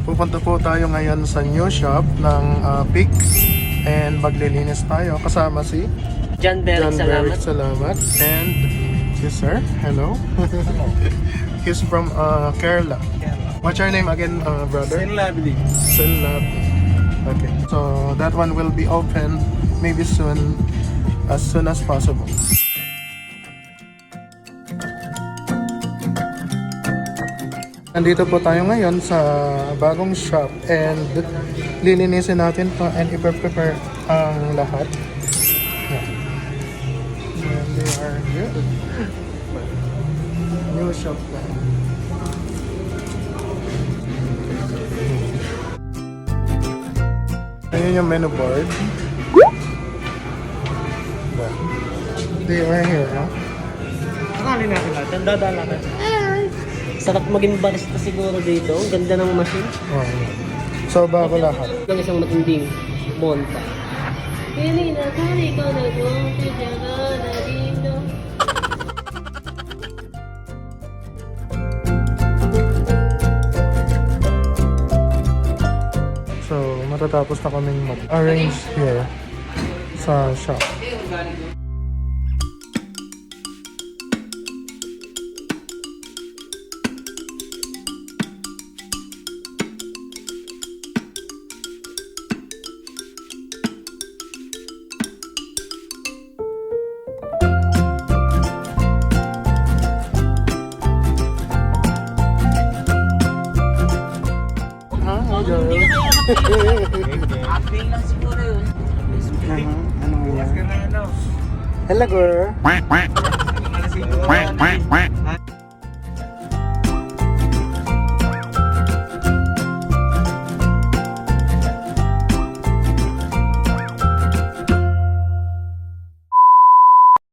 Pupunta po tayo ngayon sa new shop ng Peak and maglilinis tayo kasama si John Beric, salamat. Salamat. And si Sir, hello. He's from Kerala. What's your name again, brother? Sinlabdi. Sinlabdi. Okay. So that one will be open maybe soon as possible. Nandito po tayo ngayon sa bagong shop and lilinisin natin to and i-prepare ang lahat. Yeah. And they are here. New shop na. Ayun yung menu board. Yeah. They are here, huh? Akalin natin natin, dadaan natin. Sarap maging barista siguro dito. Ang ganda ng machine. Oh, yeah. So bago lahat. Ng isang matinding monta. Pili na kali ko na kung tiyaga na dito. So matatapos na kaming mag-arrange here sa shop. Acting lang siguro yun. Ano yan? Hello girl.